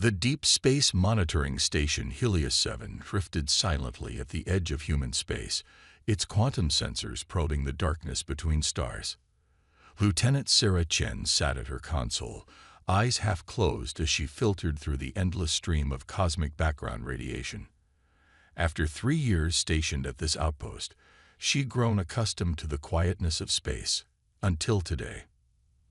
The Deep Space Monitoring Station Helios 7 drifted silently at the edge of human space, its quantum sensors probing the darkness between stars. Lieutenant Sarah Chen sat at her console, eyes half closed as she filtered through the endless stream of cosmic background radiation. After 3 years stationed at this outpost, she'd grown accustomed to the quietness of space, until today.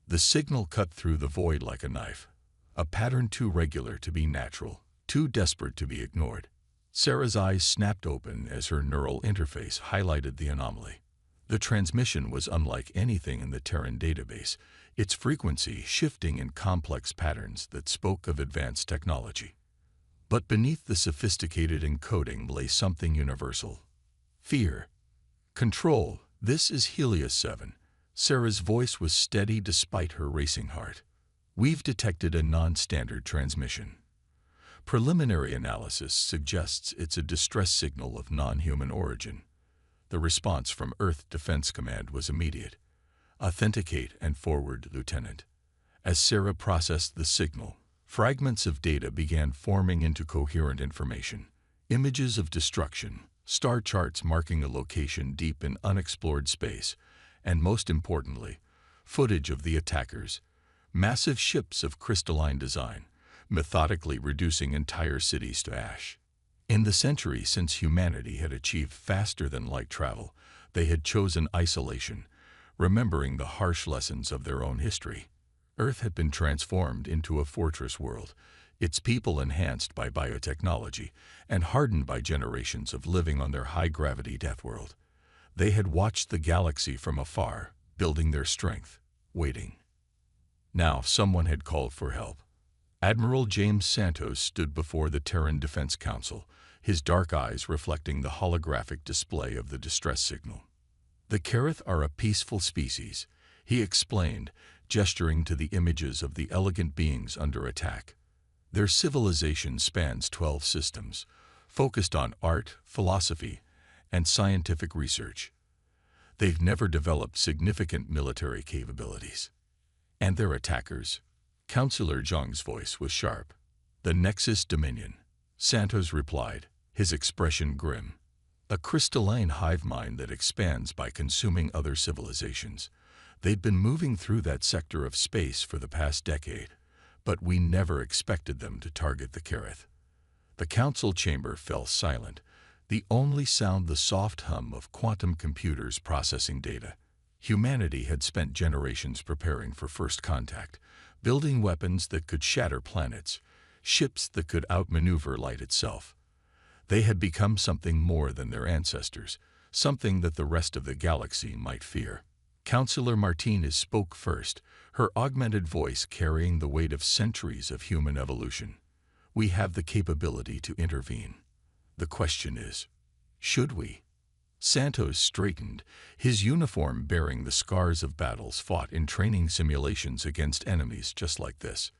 The signal cut through the void like a knife, a pattern too regular to be natural, too desperate to be ignored. Sarah's eyes snapped open as her neural interface highlighted the anomaly. The transmission was unlike anything in the Terran database, its frequency shifting in complex patterns that spoke of advanced technology. But beneath the sophisticated encoding lay something universal. Fear. Control. This is Helios 7. Sarah's voice was steady despite her racing heart. We've detected a non-standard transmission. Preliminary analysis suggests it's a distress signal of non-human origin. The response from Earth Defense Command was immediate. Authenticate and forward, Lieutenant. As Sarah processed the signal, fragments of data began forming into coherent information. Images of destruction, star charts marking a location deep in unexplored space, and most importantly, footage of the attackers. Massive ships of crystalline design, methodically reducing entire cities to ash. In the century since humanity had achieved faster-than-light travel, they had chosen isolation, remembering the harsh lessons of their own history. Earth had been transformed into a fortress world, its people enhanced by biotechnology and hardened by generations of living on their high-gravity Deathworld. They had watched the galaxy from afar, building their strength, waiting. Now someone had called for help. Admiral James Santos stood before the Terran Defense Council, his dark eyes reflecting the holographic display of the distress signal. The Karath are a peaceful species, he explained, gesturing to the images of the elegant beings under attack. Their civilization spans 12 systems, focused on art, philosophy, and scientific research. They've never developed significant military capabilities. And their attackers? Counselor Zhang's voice was sharp. The Nexus Dominion, Santos replied, his expression grim. A crystalline hive mind that expands by consuming other civilizations. They'd been moving through that sector of space for the past decade, but we never expected them to target the Karath. The council chamber fell silent, the only sound the soft hum of quantum computers processing data. Humanity had spent generations preparing for first contact, building weapons that could shatter planets, ships that could outmaneuver light itself. They had become something more than their ancestors, something that the rest of the galaxy might fear. Counselor Martinez spoke first, her augmented voice carrying the weight of centuries of human evolution. We have the capability to intervene. The question is, should we? Santos straightened, his uniform bearing the scars of battles fought in training simulations against enemies just like this.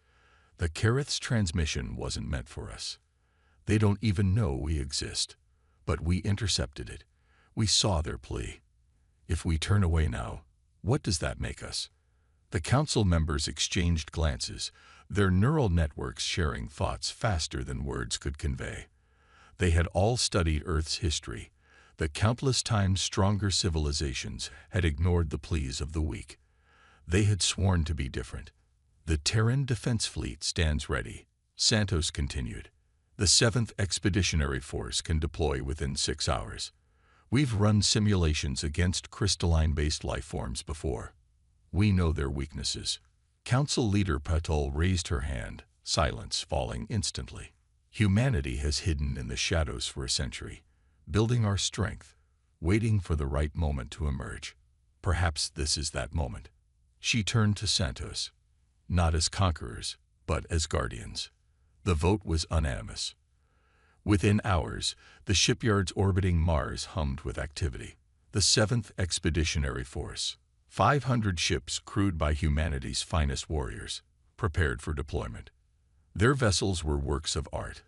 The Karath's transmission wasn't meant for us. They don't even know we exist. But we intercepted it. We saw their plea. If we turn away now, what does that make us? The council members exchanged glances, their neural networks sharing thoughts faster than words could convey. They had all studied Earth's history. The countless times stronger civilizations had ignored the pleas of the weak. They had sworn to be different. The Terran Defense Fleet stands ready, Santos continued. The 7th Expeditionary Force can deploy within 6 hours. We've run simulations against crystalline-based life forms before. We know their weaknesses. Council Leader Patul raised her hand, silence falling instantly. Humanity has hidden in the shadows for a century, building our strength, waiting for the right moment to emerge. Perhaps this is that moment. She turned to Santos, not as conquerors, but as guardians. The vote was unanimous. Within hours, the shipyards orbiting Mars hummed with activity. The 7th Expeditionary Force, 500 ships crewed by humanity's finest warriors, prepared for deployment. Their vessels were works of art,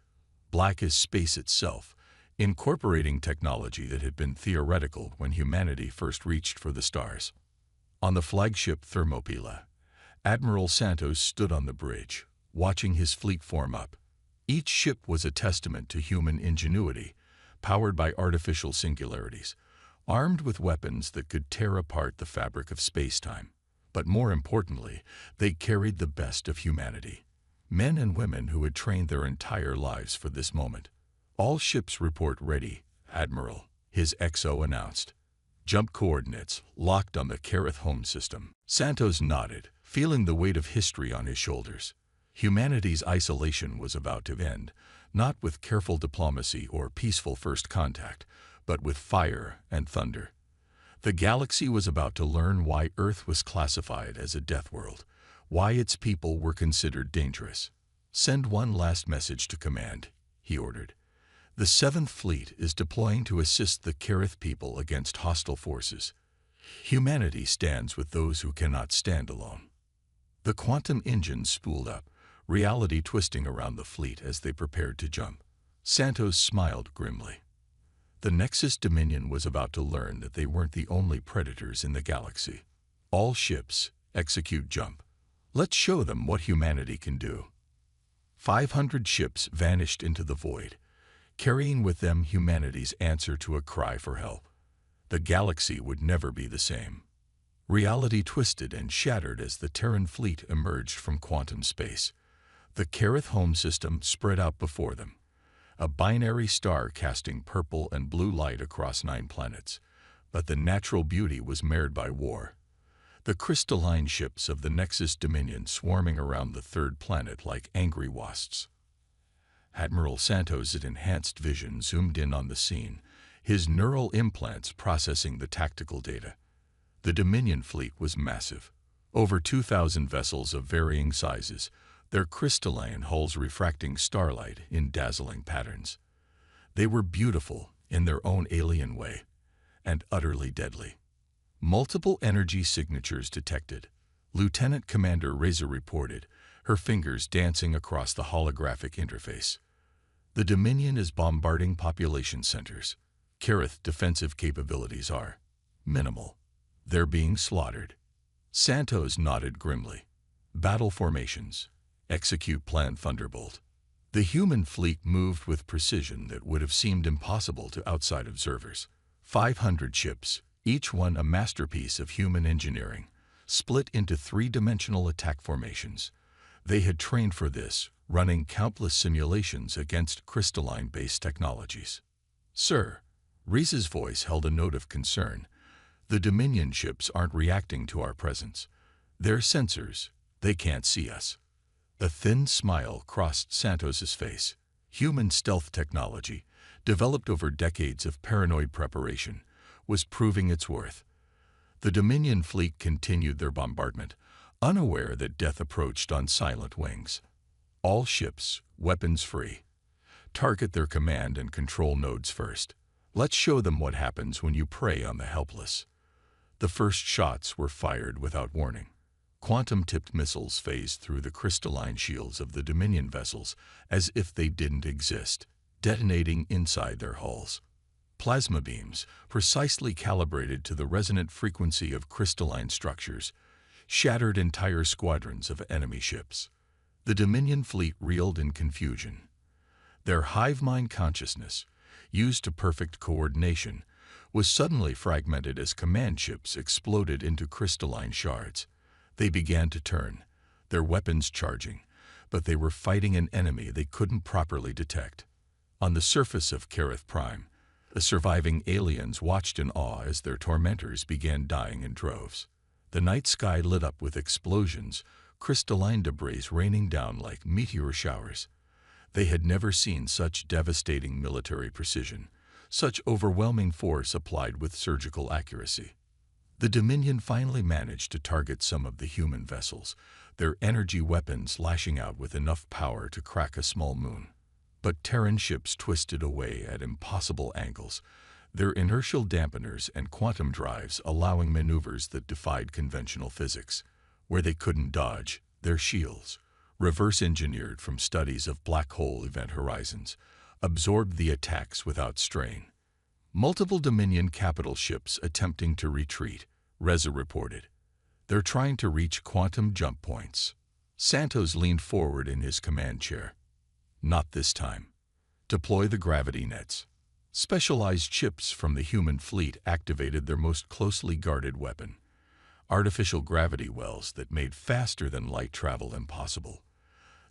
black as space itself, incorporating technology that had been theoretical when humanity first reached for the stars. On the flagship Thermopylae, Admiral Santos stood on the bridge, watching his fleet form up. Each ship was a testament to human ingenuity, powered by artificial singularities, armed with weapons that could tear apart the fabric of space-time. But more importantly, they carried the best of humanity. Men and women who had trained their entire lives for this moment. "All ships report ready, Admiral," his XO announced. "Jump coordinates locked on the Kareth home system." Santos nodded, feeling the weight of history on his shoulders. Humanity's isolation was about to end, not with careful diplomacy or peaceful first contact, but with fire and thunder. The galaxy was about to learn why Earth was classified as a death world, why its people were considered dangerous. "Send one last message to command," he ordered. "The 7th Fleet is deploying to assist the Kareth people against hostile forces. Humanity stands with those who cannot stand alone." The quantum engines spooled up, reality twisting around the fleet as they prepared to jump. Santos smiled grimly. The Nexus Dominion was about to learn that they weren't the only predators in the galaxy. "All ships, execute jump. Let's show them what humanity can do." 500 ships vanished into the void, carrying with them humanity's answer to a cry for help. The galaxy would never be the same. Reality twisted and shattered as the Terran fleet emerged from quantum space. The Kareth home system spread out before them, a binary star casting purple and blue light across 9 planets. But the natural beauty was marred by war. The crystalline ships of the Nexus Dominion swarming around the 3rd planet like angry wasps. Admiral Santos' enhanced vision zoomed in on the scene, his neural implants processing the tactical data. The Dominion fleet was massive. Over 2,000 vessels of varying sizes, their crystalline hulls refracting starlight in dazzling patterns. They were beautiful in their own alien way, and utterly deadly. Multiple energy signatures detected, Lieutenant Commander Razor reported, her fingers dancing across the holographic interface. The Dominion is bombarding population centers. Kareth defensive capabilities are minimal. They're being slaughtered. Santos nodded grimly. Battle formations. Execute Plan Thunderbolt. The human fleet moved with precision that would have seemed impossible to outside observers. 500 ships, each one a masterpiece of human engineering, split into 3-dimensional attack formations. They had trained for this, running countless simulations against crystalline-based technologies. "Sir," Reese's voice held a note of concern, "the Dominion ships aren't reacting to our presence. They're sensors. They can't see us." A thin smile crossed Santos's face. Human stealth technology, developed over decades of paranoid preparation, was proving its worth. The Dominion fleet continued their bombardment, unaware that death approached on silent wings. "All ships, weapons free. Target their command and control nodes first. Let's show them what happens when you prey on the helpless." The first shots were fired without warning. Quantum-tipped missiles phased through the crystalline shields of the Dominion vessels as if they didn't exist, detonating inside their hulls. Plasma beams, precisely calibrated to the resonant frequency of crystalline structures, shattered entire squadrons of enemy ships. The Dominion fleet reeled in confusion. Their hive-mind consciousness, used to perfect coordination, was suddenly fragmented as command ships exploded into crystalline shards. They began to turn, their weapons charging, but they were fighting an enemy they couldn't properly detect. On the surface of Kareth Prime, the surviving aliens watched in awe as their tormentors began dying in droves. The night sky lit up with explosions, crystalline debris raining down like meteor showers. They had never seen such devastating military precision, such overwhelming force applied with surgical accuracy. The Dominion finally managed to target some of the human vessels, their energy weapons lashing out with enough power to crack a small moon. But Terran ships twisted away at impossible angles, their inertial dampeners and quantum drives allowing maneuvers that defied conventional physics. Where they couldn't dodge, their shields, reverse-engineered from studies of black hole event horizons, absorbed the attacks without strain. Multiple Dominion capital ships attempting to retreat, Reza reported. They're trying to reach quantum jump points. Santos leaned forward in his command chair. Not this time. Deploy the gravity nets. Specialized ships from the human fleet activated their most closely guarded weapon, artificial gravity wells that made faster-than-light travel impossible.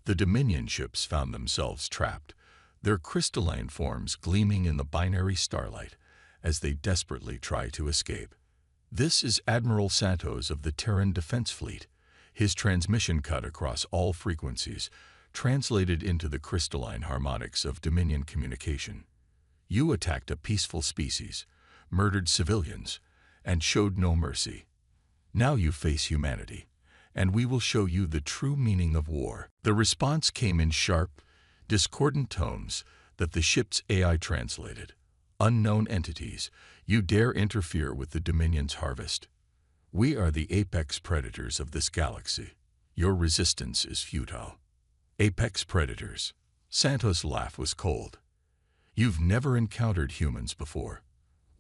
The Dominion ships found themselves trapped, their crystalline forms gleaming in the binary starlight as they desperately try to escape. This is Admiral Santos of the Terran Defense Fleet, his transmission cut across all frequencies, translated into the crystalline harmonics of Dominion communication. You attacked a peaceful species, murdered civilians, and showed no mercy. Now you face humanity, and we will show you the true meaning of war. The response came in sharp, discordant tones that the ship's AI translated. Unknown entities, you dare interfere with the Dominion's harvest. We are the apex predators of this galaxy. Your resistance is futile. Apex predators. Santos' laugh was cold. You've never encountered humans before.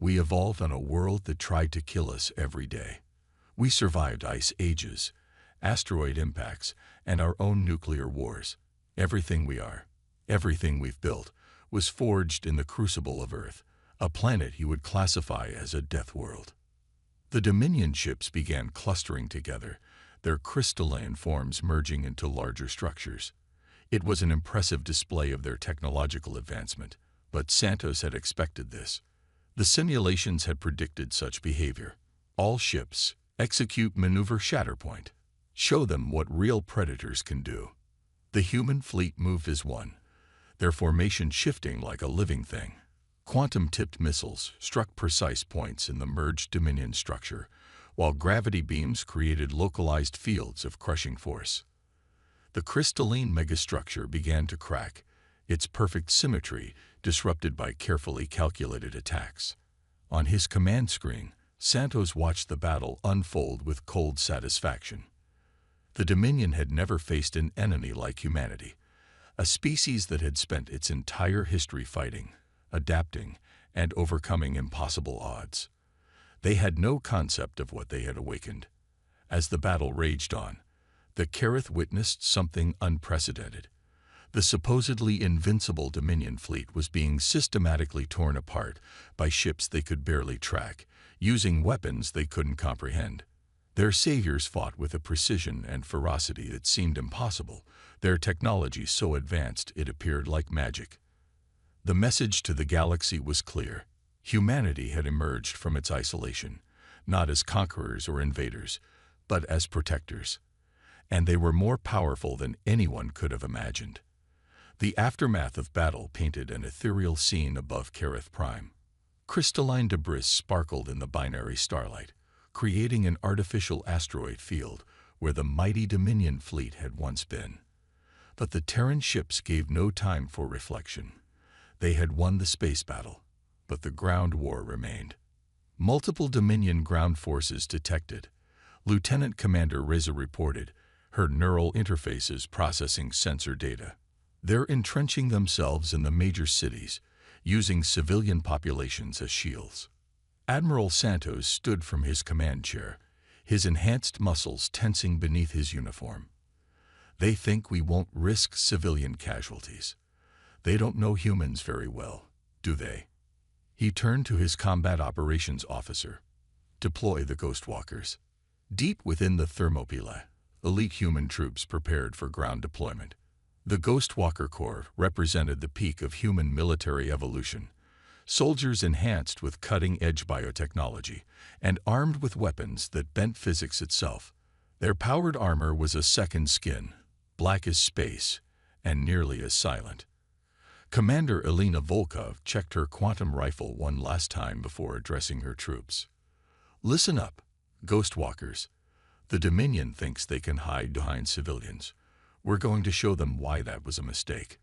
We evolved on a world that tried to kill us every day. We survived ice ages, asteroid impacts, and our own nuclear wars. Everything we are, everything we've built, was forged in the crucible of Earth, a planet you would classify as a death world. The Dominion ships began clustering together, their crystalline forms merging into larger structures. It was an impressive display of their technological advancement, but Santos had expected this. The simulations had predicted such behavior. All ships, execute maneuver Shatterpoint. Show them what real predators can do. The human fleet moved as one, their formation shifting like a living thing. Quantum-tipped missiles struck precise points in the merged Dominion structure, while gravity beams created localized fields of crushing force. The crystalline megastructure began to crack, its perfect symmetry disrupted by carefully calculated attacks. On his command screen, Santos watched the battle unfold with cold satisfaction. The Dominion had never faced an enemy like humanity, a species that had spent its entire history fighting, adapting, and overcoming impossible odds. They had no concept of what they had awakened. As the battle raged on, the Careth witnessed something unprecedented. The supposedly invincible Dominion fleet was being systematically torn apart by ships they could barely track, using weapons they couldn't comprehend. Their saviors fought with a precision and ferocity that seemed impossible, their technology so advanced it appeared like magic. The message to the galaxy was clear. Humanity had emerged from its isolation, not as conquerors or invaders, but as protectors. And they were more powerful than anyone could have imagined. The aftermath of battle painted an ethereal scene above Careth Prime. Crystalline debris sparkled in the binary starlight, creating an artificial asteroid field where the mighty Dominion fleet had once been. But the Terran ships gave no time for reflection. They had won the space battle, but the ground war remained. Multiple Dominion ground forces detected. Lieutenant Commander Reza reported, her neural interfaces processing sensor data. They're entrenching themselves in the major cities, using civilian populations as shields. Admiral Santos stood from his command chair, his enhanced muscles tensing beneath his uniform. They think we won't risk civilian casualties. They don't know humans very well, do they? He turned to his combat operations officer. Deploy the Ghostwalkers. Deep within the Thermopylae, elite human troops prepared for ground deployment. The Ghostwalker Corps represented the peak of human military evolution. Soldiers enhanced with cutting-edge biotechnology and armed with weapons that bent physics itself. Their powered armor was a second skin, black as space, and nearly as silent. Commander Elena Volkov checked her quantum rifle one last time before addressing her troops. Listen up, Ghostwalkers. The Dominion thinks they can hide behind civilians. We're going to show them why that was a mistake.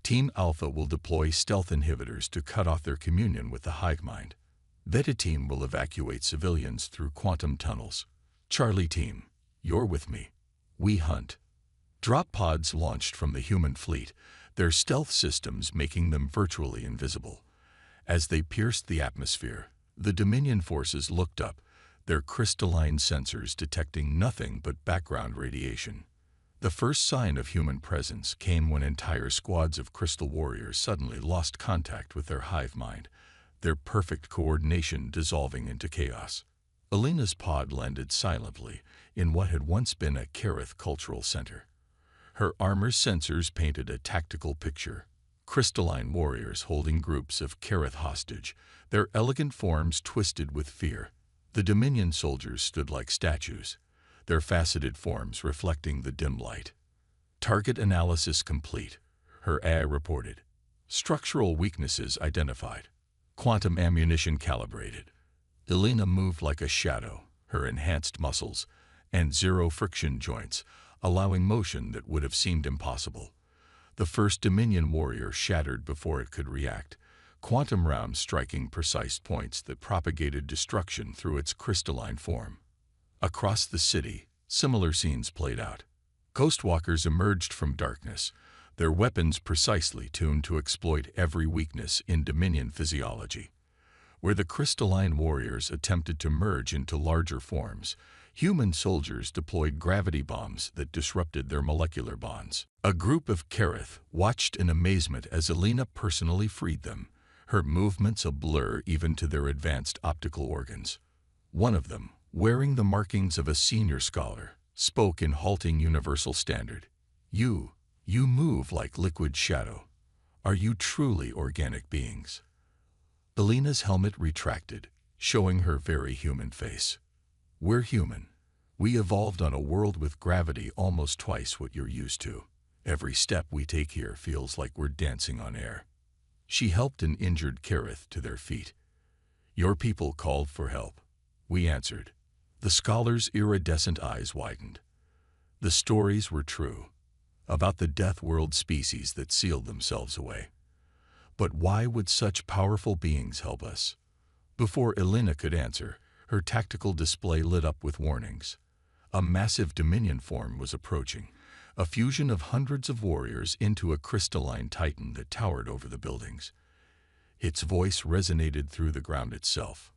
Team Alpha will deploy stealth inhibitors to cut off their communion with the hive mind. Beta Team will evacuate civilians through quantum tunnels. Charlie Team, you're with me. We hunt. Drop pods launched from the human fleet, their stealth systems making them virtually invisible. As they pierced the atmosphere, the Dominion forces looked up, their crystalline sensors detecting nothing but background radiation. The first sign of human presence came when entire squads of crystal warriors suddenly lost contact with their hive mind, their perfect coordination dissolving into chaos. Alina's pod landed silently in what had once been a Kareth cultural center. Her armor's sensors painted a tactical picture. Crystalline warriors holding groups of Kareth hostage, their elegant forms twisted with fear. The Dominion soldiers stood like statues, their faceted forms reflecting the dim light. Target analysis complete, her AI reported. Structural weaknesses identified. Quantum ammunition calibrated. Alina moved like a shadow, her enhanced muscles and zero-friction joints allowing motion that would have seemed impossible. The first Dominion warrior shattered before it could react, quantum rounds striking precise points that propagated destruction through its crystalline form. Across the city, similar scenes played out. Ghostwalkers emerged from darkness, their weapons precisely tuned to exploit every weakness in Dominion physiology. Where the crystalline warriors attempted to merge into larger forms, human soldiers deployed gravity bombs that disrupted their molecular bonds. A group of Kareth watched in amazement as Alina personally freed them, her movements a blur even to their advanced optical organs. One of them, wearing the markings of a senior scholar, spoke in halting universal standard. You move like liquid shadow. Are you truly organic beings? Alina's helmet retracted, showing her very human face. We're human. We evolved on a world with gravity almost twice what you're used to. Every step we take here feels like we're dancing on air. She helped an injured Kareth to their feet. Your people called for help. We answered. The scholar's iridescent eyes widened. The stories were true, about the Deathworld species that sealed themselves away. But why would such powerful beings help us? Before Alina could answer, her tactical display lit up with warnings. A massive Dominion form was approaching, a fusion of hundreds of warriors into a crystalline titan that towered over the buildings. Its voice resonated through the ground itself.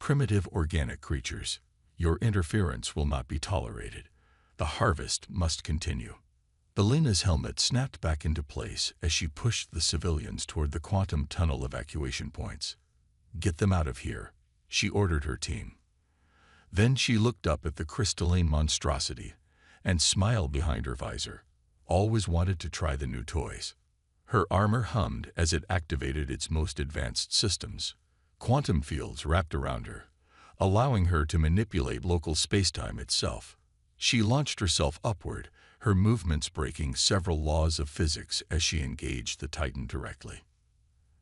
Primitive organic creatures, your interference will not be tolerated. The harvest must continue. Alina's helmet snapped back into place as she pushed the civilians toward the quantum tunnel evacuation points. Get them out of here, she ordered her team. Then she looked up at the crystalline monstrosity and smiled behind her visor. Always wanted to try the new toys. Her armor hummed as it activated its most advanced systems. Quantum fields wrapped around her, allowing her to manipulate local spacetime itself. She launched herself upward, her movements breaking several laws of physics as she engaged the Titan directly.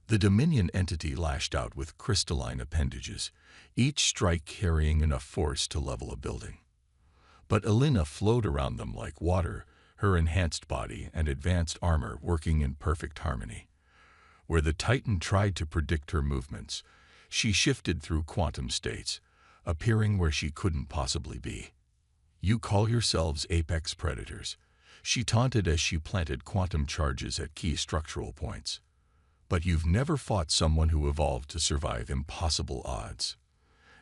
The Dominion entity lashed out with crystalline appendages, each strike carrying enough force to level a building. But Alina flowed around them like water, her enhanced body and advanced armor working in perfect harmony. Where the Titan tried to predict her movements, she shifted through quantum states, appearing where she couldn't possibly be. You call yourselves apex predators, she taunted as she planted quantum charges at key structural points. But you've never fought someone who evolved to survive impossible odds.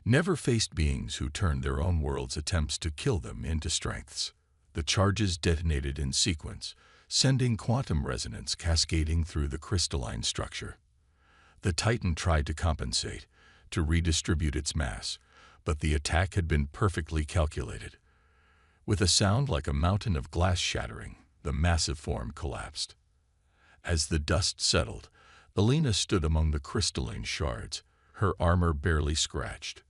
Never faced beings who turned their own world's attempts to kill them into strengths. The charges detonated in sequence, sending quantum resonance cascading through the crystalline structure. The Titan tried to compensate, to redistribute its mass, but the attack had been perfectly calculated. With a sound like a mountain of glass shattering, the massive form collapsed. As the dust settled, Alina stood among the crystalline shards, her armor barely scratched.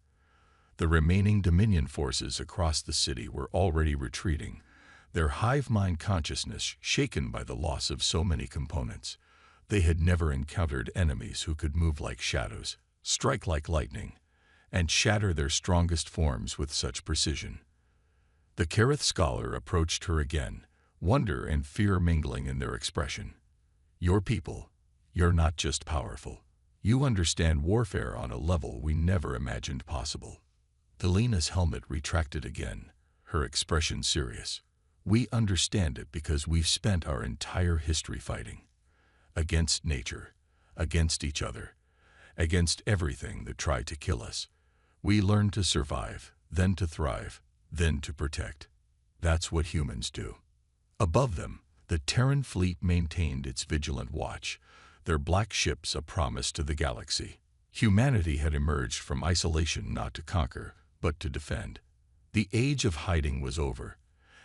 The remaining Dominion forces across the city were already retreating, their hive-mind consciousness shaken by the loss of so many components. They had never encountered enemies who could move like shadows, strike like lightning, and shatter their strongest forms with such precision. The Kareth scholar approached her again, wonder and fear mingling in their expression. Your people, you're not just powerful. You understand warfare on a level we never imagined possible. Alina's helmet retracted again, her expression serious. We understand it because we've spent our entire history fighting. Against nature, against each other, against everything that tried to kill us. We learned to survive, then to thrive, then to protect. That's what humans do. Above them, the Terran fleet maintained its vigilant watch, their black ships a promise to the galaxy. Humanity had emerged from isolation not to conquer, but to defend. The age of hiding was over,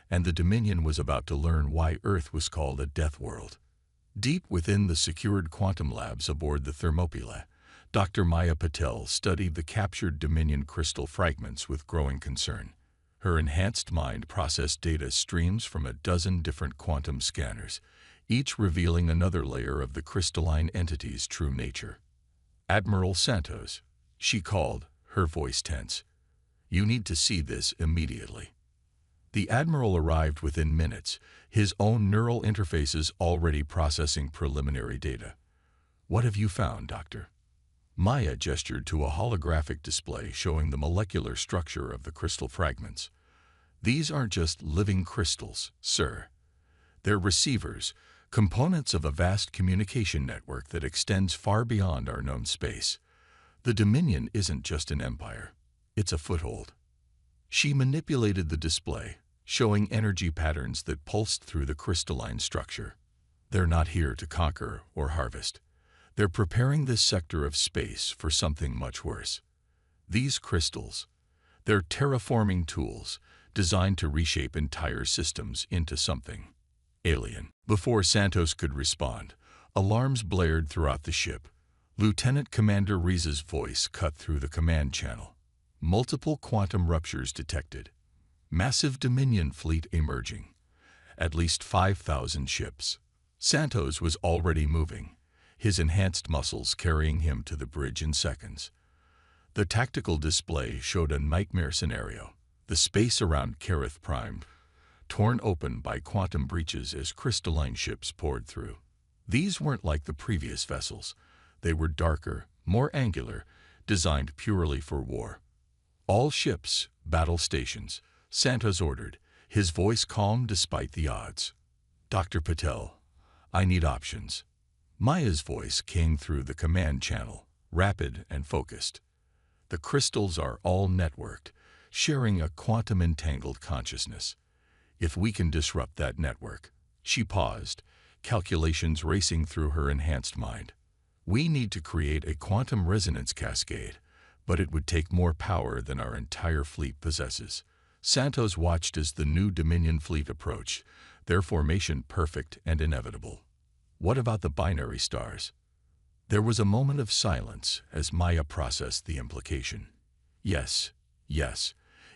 and the Dominion was about to learn why Earth was called a death world. Deep within the secured quantum labs aboard the Thermopylae, Dr. Maya Patel studied the captured Dominion crystal fragments with growing concern. Her enhanced mind processed data streams from a dozen different quantum scanners, each revealing another layer of the crystalline entity's true nature. "Admiral Santos," she called, her voice tense. "You need to see this immediately." The Admiral arrived within minutes, his own neural interfaces already processing preliminary data. "What have you found, Doctor?" Maya gestured to a holographic display showing the molecular structure of the crystal fragments. "These aren't just living crystals, sir. They're receivers, components of a vast communication network that extends far beyond our known space. The Dominion isn't just an empire, it's a foothold." She manipulated the display, showing energy patterns that pulsed through the crystalline structure. "They're not here to conquer or harvest. They're preparing this sector of space for something much worse. These crystals, they're terraforming tools designed to reshape entire systems into something alien." Before Santos could respond, alarms blared throughout the ship. Lieutenant Commander Reese's voice cut through the command channel. "Multiple quantum ruptures detected. Massive Dominion fleet emerging. At least 5,000 ships." Santos was already moving, his enhanced muscles carrying him to the bridge in seconds. The tactical display showed a nightmare scenario. The space around Kareth Prime, torn open by quantum breaches as crystalline ships poured through. These weren't like the previous vessels. They were darker, more angular, designed purely for war. "All ships, battle stations," Santos ordered, his voice calm despite the odds. "Dr. Patel, I need options." Maya's voice came through the command channel, rapid and focused. "The crystals are all networked, sharing a quantum-entangled consciousness. If we can disrupt that network—" She paused, calculations racing through her enhanced mind. "We need to create a quantum resonance cascade, but it would take more power than our entire fleet possesses." Santos watched as the new Dominion fleet approached, their formation perfect and inevitable. "What about the binary stars?" There was a moment of silence as Maya processed the implication. Yes.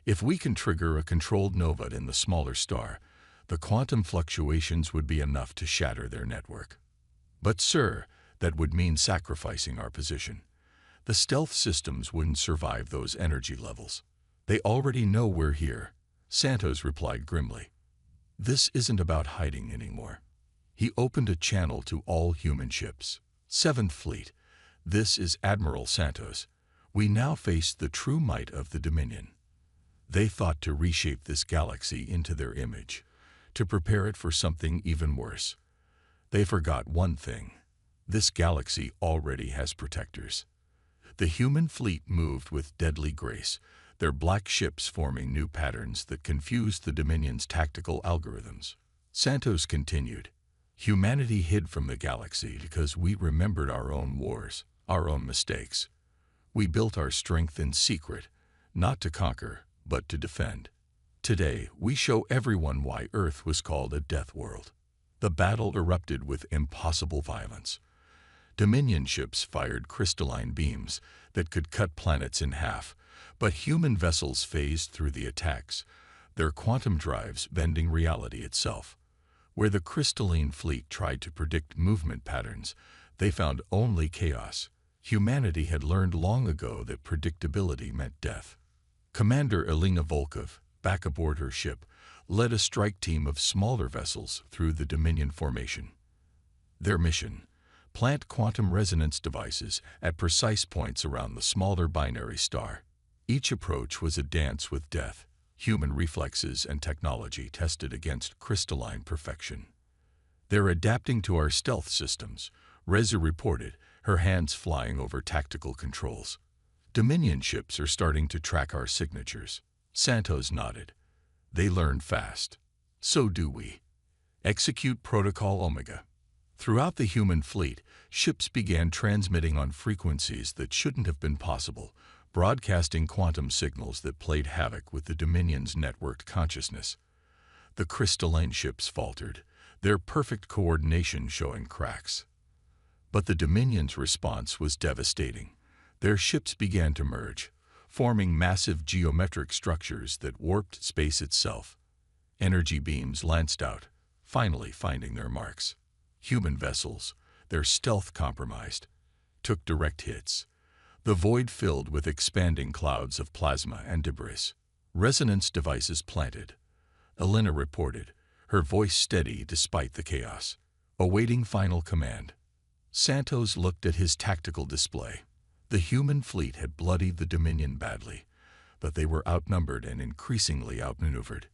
If we can trigger a controlled nova in the smaller star, the quantum fluctuations would be enough to shatter their network. "But sir, that would mean sacrificing our position. The stealth systems wouldn't survive those energy levels." "They already know we're here," Santos replied grimly. "This isn't about hiding anymore." He opened a channel to all human ships. "Seventh Fleet, this is Admiral Santos. We now face the true might of the Dominion. They thought to reshape this galaxy into their image, to prepare it for something even worse. They forgot one thing. This galaxy already has protectors." The human fleet moved with deadly grace, their black ships forming new patterns that confused the Dominion's tactical algorithms. Santos continued, "Humanity hid from the galaxy because we remembered our own wars, our own mistakes. We built our strength in secret, not to conquer, but to defend. Today, we show everyone why Earth was called a death world." The battle erupted with impossible violence. Dominion ships fired crystalline beams that could cut planets in half, but human vessels phased through the attacks, their quantum drives bending reality itself. Where the crystalline fleet tried to predict movement patterns, they found only chaos. Humanity had learned long ago that predictability meant death. Commander Elena Volkov, back aboard her ship, led a strike team of smaller vessels through the Dominion formation. Their mission: plant quantum resonance devices at precise points around the smaller binary star. Each approach was a dance with death, human reflexes and technology tested against crystalline perfection. "They're adapting to our stealth systems," Reza reported, her hands flying over tactical controls. "Dominion ships are starting to track our signatures." Santos nodded. "They learn fast. So do we." Execute Protocol Omega. Throughout the human fleet, ships began transmitting on frequencies that shouldn't have been possible, broadcasting quantum signals that played havoc with the Dominion's networked consciousness. The crystalline ships faltered, their perfect coordination showing cracks. But the Dominion's response was devastating. Their ships began to merge, forming massive geometric structures that warped space itself. Energy beams lanced out, finally finding their marks. Human vessels, their stealth compromised, took direct hits. The void filled with expanding clouds of plasma and debris. Resonance devices planted. Elena reported, her voice steady despite the chaos, awaiting final command. Santos looked at his tactical display. The human fleet had bloodied the Dominion badly, but they were outnumbered and increasingly outmaneuvered.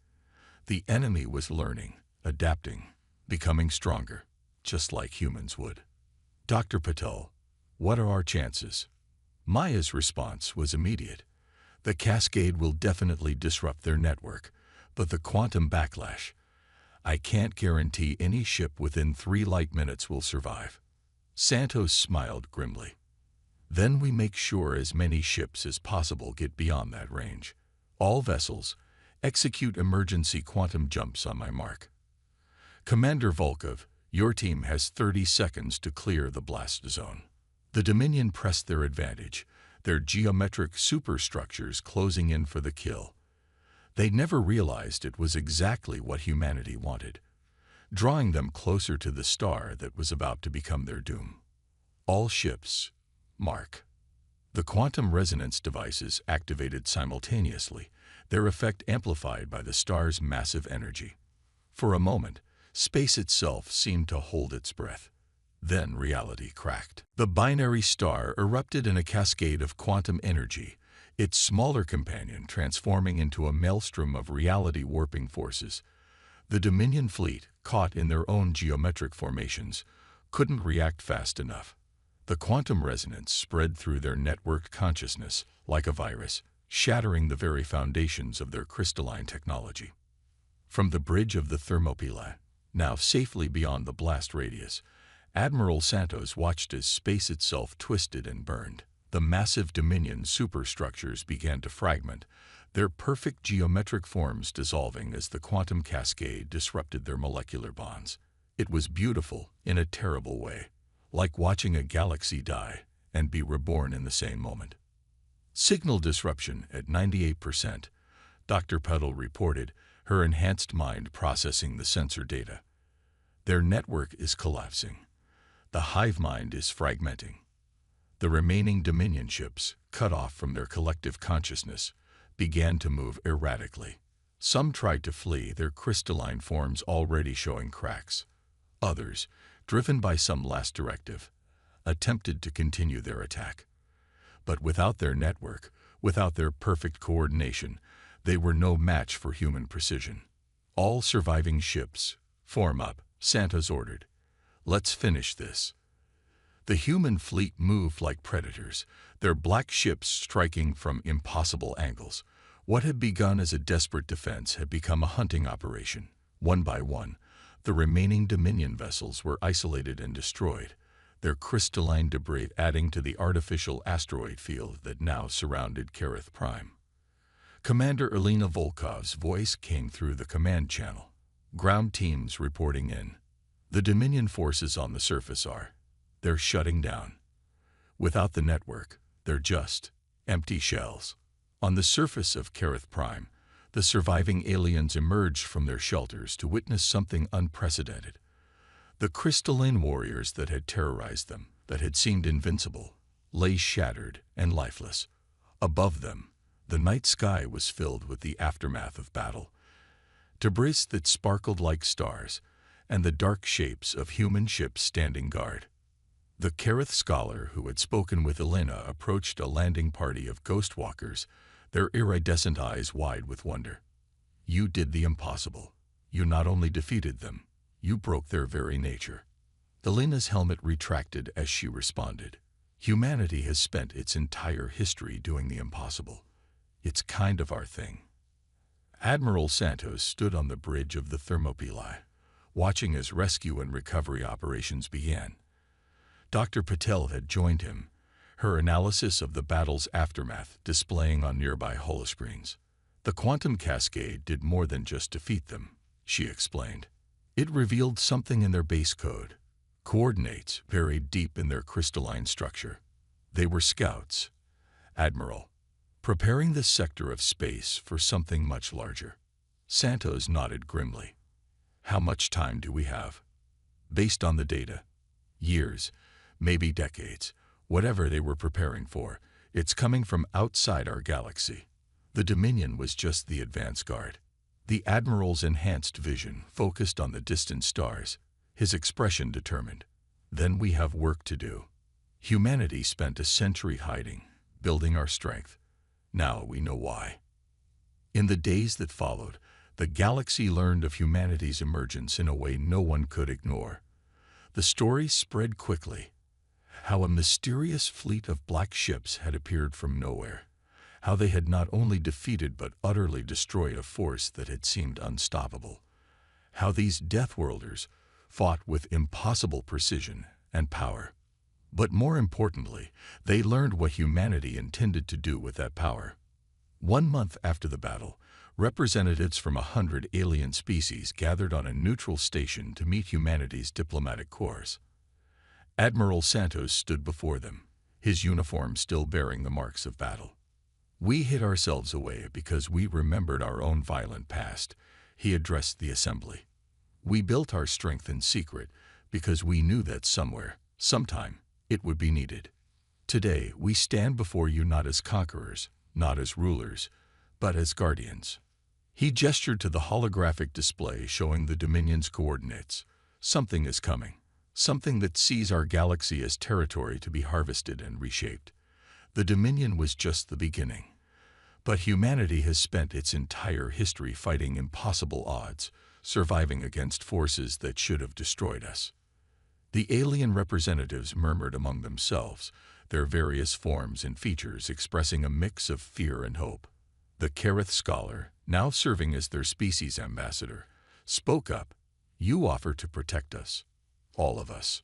The enemy was learning, adapting, becoming stronger, just like humans would. Dr. Patel, what are our chances? Maya's response was immediate. The cascade will definitely disrupt their network, but the quantum backlash, I can't guarantee any ship within 3 light minutes will survive. Santos smiled grimly. Then we make sure as many ships as possible get beyond that range. All vessels, execute emergency quantum jumps on my mark. Commander Volkov, your team has 30 seconds to clear the blast zone. The Dominion pressed their advantage, their geometric superstructures closing in for the kill. They never realized it was exactly what humanity wanted, drawing them closer to the star that was about to become their doom. All ships, mark. The quantum resonance devices activated simultaneously, their effect amplified by the star's massive energy. For a moment, space itself seemed to hold its breath. Then reality cracked. The binary star erupted in a cascade of quantum energy, its smaller companion transforming into a maelstrom of reality-warping forces. The Dominion fleet, caught in their own geometric formations, couldn't react fast enough. The quantum resonance spread through their networked consciousness like a virus, shattering the very foundations of their crystalline technology. From the bridge of the Thermopylae, now safely beyond the blast radius, Admiral Santos watched as space itself twisted and burned. The massive Dominion superstructures began to fragment, their perfect geometric forms dissolving as the quantum cascade disrupted their molecular bonds. It was beautiful in a terrible way, like watching a galaxy die and be reborn in the same moment. Signal disruption at 98%, Dr. Petal reported, her enhanced mind processing the sensor data. Their network is collapsing. The hive mind is fragmenting. The remaining Dominion ships, cut off from their collective consciousness, began to move erratically. Some tried to flee, their crystalline forms already showing cracks. Others, driven by some last directive, attempted to continue their attack. But without their network, without their perfect coordination, they were no match for human precision. All surviving ships, form up, Santos ordered. Let's finish this. The human fleet moved like predators, their black ships striking from impossible angles. What had begun as a desperate defense had become a hunting operation. One by one, the remaining Dominion vessels were isolated and destroyed, their crystalline debris adding to the artificial asteroid field that now surrounded Kareth Prime. Commander Elena Volkov's voice came through the command channel. Ground teams reporting in. The Dominion forces on the surface they're shutting down. Without the network, they're just empty shells. On the surface of Kareth Prime, the surviving aliens emerged from their shelters to witness something unprecedented. The crystalline warriors that had terrorized them, that had seemed invincible, lay shattered and lifeless. Above them, the night sky was filled with the aftermath of battle. Debris that sparkled like stars, and the dark shapes of human ships standing guard. The Kareth scholar who had spoken with Elena approached a landing party of ghost walkers, their iridescent eyes wide with wonder. You did the impossible. You not only defeated them, you broke their very nature. Elena's helmet retracted as she responded. Humanity has spent its entire history doing the impossible. It's kind of our thing. Admiral Santos stood on the bridge of the Thermopylae, watching as rescue and recovery operations began. Dr. Patel had joined him, her analysis of the battle's aftermath displaying on nearby holoscreens. The quantum cascade did more than just defeat them, she explained. It revealed something in their base code, coordinates buried deep in their crystalline structure. They were scouts, Admiral, preparing this sector of space for something much larger. Santos nodded grimly. How much time do we have? Based on the data. Years, maybe decades, whatever they were preparing for, it's coming from outside our galaxy. The Dominion was just the advance guard. The Admiral's enhanced vision focused on the distant stars, his expression determined. Then we have work to do. Humanity spent a century hiding, building our strength. Now we know why. In the days that followed, the galaxy learned of humanity's emergence in a way no one could ignore. The story spread quickly. How a mysterious fleet of black ships had appeared from nowhere. How they had not only defeated but utterly destroyed a force that had seemed unstoppable. How these Deathworlders fought with impossible precision and power. But more importantly, they learned what humanity intended to do with that power. 1 month after the battle, representatives from 100 alien species gathered on a neutral station to meet humanity's diplomatic corps. Admiral Santos stood before them, his uniform still bearing the marks of battle. We hid ourselves away because we remembered our own violent past, he addressed the assembly. We built our strength in secret because we knew that somewhere, sometime, it would be needed. Today, we stand before you not as conquerors, not as rulers, but as guardians. He gestured to the holographic display showing the Dominion's coordinates. Something is coming. Something that sees our galaxy as territory to be harvested and reshaped. The Dominion was just the beginning. But humanity has spent its entire history fighting impossible odds, surviving against forces that should have destroyed us. The alien representatives murmured among themselves, their various forms and features expressing a mix of fear and hope. The Kareth scholar, now serving as their species ambassador, spoke up. You offer to protect us. All of us.